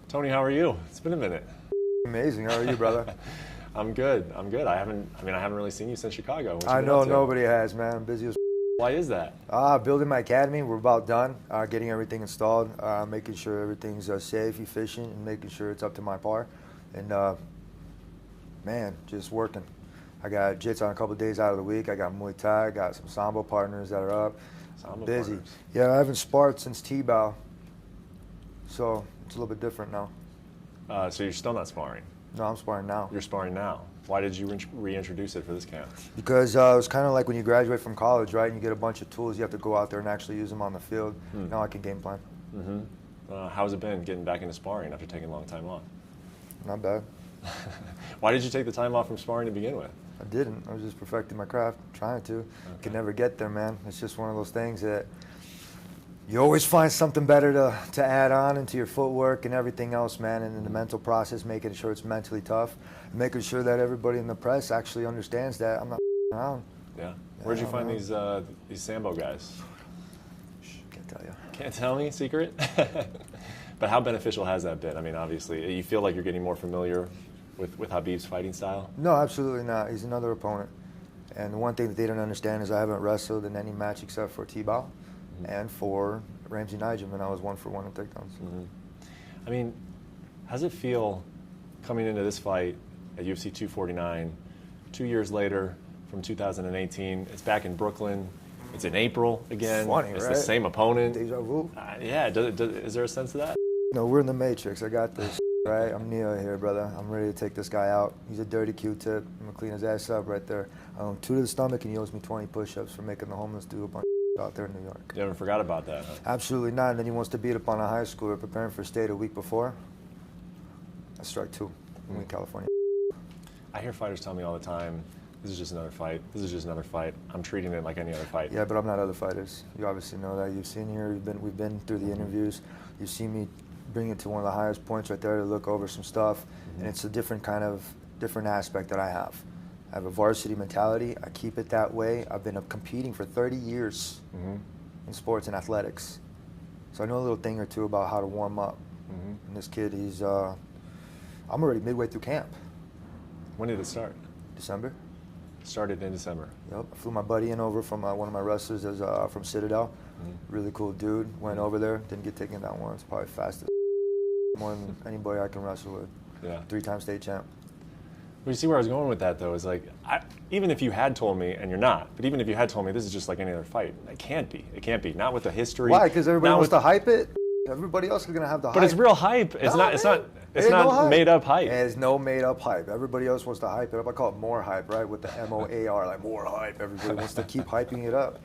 Tony, how are you? It's been a minute. Amazing. How are you, brother? I'm good. I haven't really seen you since Chicago. What you I been know up to? nobody has, man. I'm busy as Why is that? building my academy. We're about done. Getting everything installed, making sure everything's safe, efficient, and making sure it's up to my par. And man, just working. I got jits on a couple of days out of the week. I got Muay Thai. I got some Sambo partners that are up. Sambo busy. partners. Yeah, I haven't sparred since T-Bow, so it's a little bit different now. So you're still not sparring? No, I'm sparring now. You're sparring now. Why did you reintroduce it for this camp? Because it was kind of like when you graduate from college, right? And you get a bunch of tools. You have to go out there and actually use them on the field. Now I can game plan. How's it been getting back into sparring after taking a long time off? Not bad. Why did you take the time off from sparring to begin with? I didn't. I was just perfecting my craft, trying to. Could never get there, man. It's just one of those things that you always find something better to add on into your footwork and everything else, man. And in the mental process, making sure it's mentally tough, making sure that everybody in the press actually understands that I'm not around. Yeah. Where'd you find these Sambo guys? Shh, can't tell you. Can't tell me? Secret? But how beneficial has that been? I mean, obviously, you feel like you're getting more familiar with Khabib's fighting style? No, absolutely not. He's another opponent. And the one thing that they don't understand is I haven't wrestled in any match except for T-Bow and for Ramsey Nigem, and I was 1-for-1 in takedowns. I mean, how's it feel coming into this fight at UFC 249, 2 years later from 2018? It's back in Brooklyn. It's in April again. Funny, it's right? the same opponent. Deja vu. Yeah, is there a sense of that? No, we're in the Matrix. I got this, right? I'm Neo here, brother. I'm ready to take this guy out. He's a dirty Q-tip. I'm going to clean his ass up right there. 2 to the stomach, and he owes me 20 push-ups for making the homeless do a bunch of out there in New York. You haven't forgot about that, huh? Absolutely not. And then he wants to beat up on a high schooler preparing for state a week before. That's strike 2. I'm in California. I hear fighters tell me all the time, this is just another fight. This is just another fight. I'm treating it like any other fight. Yeah, but I'm not other fighters. You obviously know that. You've seen here. We've been through the interviews. You've seen me bring it to one of the highest points right there to look over some stuff, and it's a different aspect that I have. I have a varsity mentality. I keep it that way. I've been competing for 30 years in sports and athletics, so I know a little thing or two about how to warm up. And this kid, I'm already midway through camp. When did it start? December. Started in December. Yep. I flew my buddy in over from one of my wrestlers from Citadel. Really cool dude. Went over there, didn't get taken down once. Probably fastest. More than anybody I can wrestle with. Yeah. 3-time state champ. Well, you see where I was going with that, though, is like, even if you had told me, and you're not, but even if you had told me this is just like any other fight, it can't be. It can't be. Not with the history. Why? Because everybody wants to hype it? Everybody else is going to have the hype. But it's real hype. It's not made up hype. There's no made up hype. Everybody else wants to hype it up. I call it more hype, right? With the MOAR, like more hype. Everybody wants to keep hyping it up.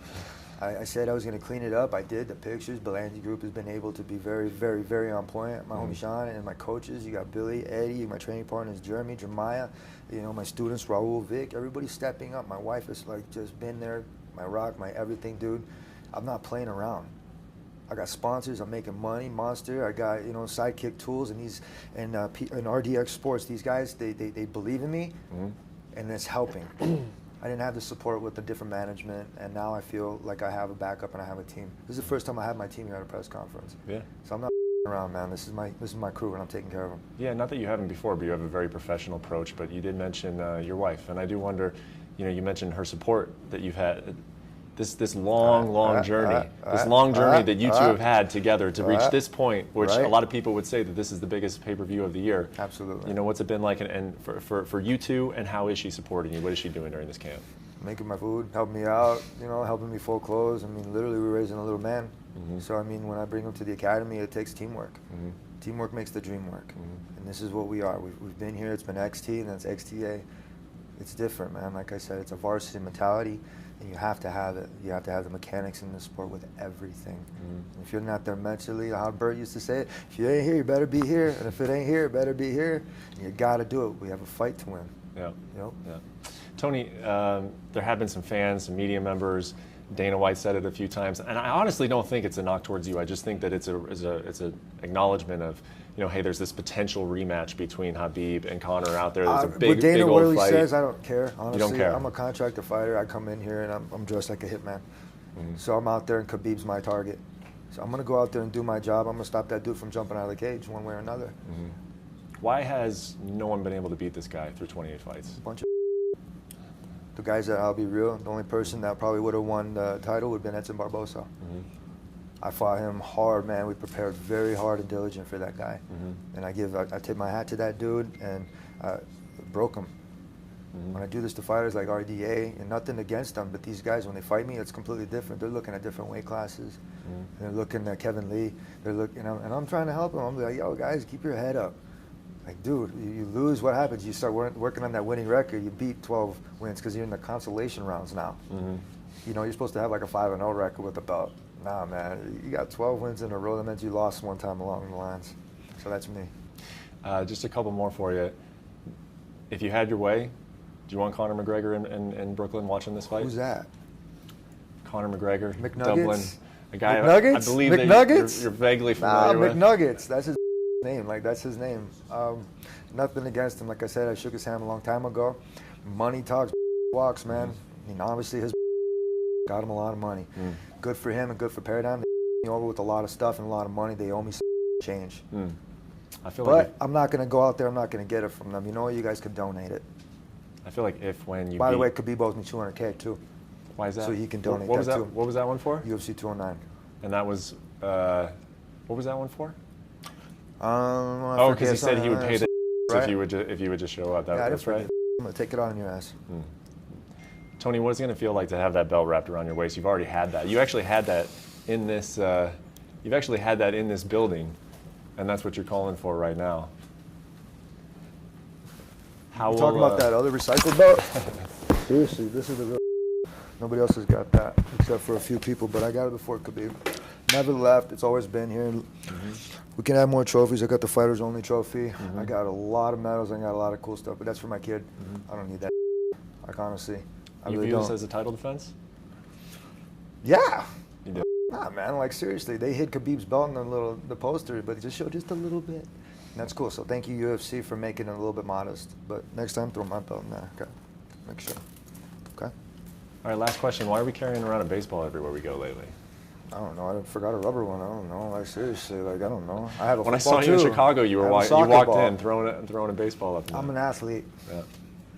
I said I was going to clean it up. I did. The pictures, Belangi Group has been able to be very, very, very on point. My homie Sean and my coaches, you got Billy, Eddie, my training partners, Jeremy, Jeremiah, my students, Raul, Vic, everybody's stepping up. My wife has just been there, my rock, my everything, dude. I'm not playing around. I got sponsors. I'm making money. Monster. I got Sidekick Tools and RDX Sports. These guys, they believe in me, and it's helping. I didn't have the support with the different management, and now I feel like I have a backup and I have a team. This is the first time I had my team here at a press conference. Yeah. So I'm not around, man. This is my crew, and I'm taking care of them. Yeah, not that you haven't before, but you have a very professional approach. But you did mention your wife, and I do wonder, you mentioned her support that you've had. This long journey, that you two have had together to reach this point, which a lot of people would say that this is the biggest pay-per-view of the year. Absolutely. What's it been like, and for you two, and how is she supporting you? What is she doing during this camp? Making my food, helping me out, helping me fold clothes. I mean, literally, we're raising a little man. So, I mean, when I bring him to the academy, it takes teamwork. Teamwork makes the dream work. And this is what we are. We've been here. It's been XT, and that's XTA. It's different, man. Like I said, it's a varsity mentality. And you have to have it. You have to have the mechanics in the sport with everything. If you're not there mentally, how Bert used to say it, if you ain't here, you better be here. And if it ain't here, it better be here. And you got to do it. We have a fight to win. Yeah. Yeah. Tony, there have been some fans, some media members. Dana White said it a few times, and I honestly don't think it's a knock towards you. I just think that it's a acknowledgement of, hey, there's this potential rematch between Khabib and Conor out there. There's a big, what Dana big old really fight. says, I don't care. Honestly, you don't care. I'm a contractor fighter. I come in here and I'm dressed like a hitman. So I'm out there, and Khabib's my target. So I'm going to go out there and do my job. I'm going to stop that dude from jumping out of the cage one way or another. Mm-hmm. Why has no one been able to beat this guy through 28 fights? A bunch of the guys that, I'll be real, the only person that probably would have won the title would have been Edson Barbosa. Mm-hmm. I fought him hard, man. We prepared very hard and diligent for that guy. Mm-hmm. And I tip my hat to that dude and broke him. Mm-hmm. When I do this to fighters like RDA, and nothing against them, but these guys, when they fight me, it's completely different. They're looking at different weight classes. Mm-hmm. They're looking at Kevin Lee. They're looking, and I'm trying to help them. I'm like, yo, guys, keep your head up. Like, dude, you lose, what happens? You start working on that winning record. You beat 12 wins because you're in the consolation rounds now. Mm-hmm. You know, you're supposed to have like a 5-0 record with a belt. Nah, man, you got 12 wins in a row. That means you lost one time along the lines. So that's me. Just a couple more for you. If you had your way, do you want Conor McGregor in Brooklyn watching this fight? Who's that? Conor McGregor, McNuggets? Dublin. A guy McNuggets? I believe McNuggets? that you're vaguely familiar with. McNuggets. That's his name. Like, that's his name. Nothing against him. Like I said, I shook his hand a long time ago. Money talks, walks, man. I mean, obviously his got him a lot of money. Good for him and good for Paradigm. They over with a lot of stuff and a lot of money. They owe me change. I feel but like I'm not going to go out there. I'm not going to get it from them. You know what? You guys could donate it. I feel like when you By the way, Khabib owes me $200K too. Why is that? So he can donate what was that too. What was that one for? UFC 209. And that was, what was that one for? Oh, because he said he would pay the right? if you would just show up. That's right. I'm going to take it on your ass. Tony, what is it going to feel like to have that belt wrapped around your waist? You've already had that. You actually had that in this. You've actually had that in this building, and that's what you're calling for right now. How you talking about that other recycled belt? Seriously, this is the real. Nobody else has got that except for a few people, but I got it before Khabib. Never left. It's always been here. We can add more trophies. I got the fighters only trophy. I got a lot of medals. I got a lot of cool stuff, but that's for my kid. I don't need that. Like, honestly, I you really view don't. this as a title defense? Yeah. You do. Nah, man. Like, seriously, they hid Khabib's belt in the poster, but it just showed just a little bit. And that's cool. So thank you, UFC, for making it a little bit modest. But next time, throw my belt in there. Okay. Make sure. Okay. All right. Last question. Why are we carrying around a baseball everywhere we go lately? I don't know. I forgot a rubber one. I don't know. Like, seriously, like, I don't know. I have a When I football saw you in too. Chicago, you walked in throwing a baseball up. I'm an athlete. Yeah.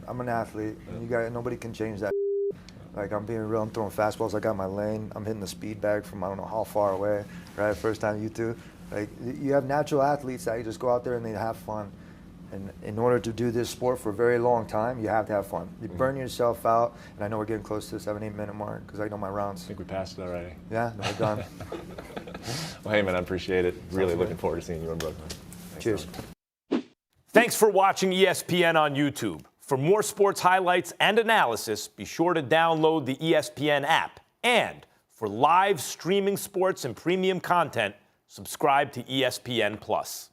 I'm an athlete. And nobody can change that. Like, I'm being real. I'm throwing fastballs. I got my lane. I'm hitting the speed bag from I don't know how far away. Right, first time you two. Like, you have natural athletes that you just go out there and they have fun. And in order to do this sport for a very long time, you have to have fun. You burn yourself out, and I know we're getting close to the 7-8 minute mark because I know my rounds. I think we passed it already. Yeah, no, we're done. Well, hey, man, I appreciate it. Really looking forward to seeing you in Brooklyn. Thanks, Cheers. man. Thanks for watching ESPN on YouTube. For more sports highlights and analysis, be sure to download the ESPN app. And for live streaming sports and premium content, subscribe to ESPN+.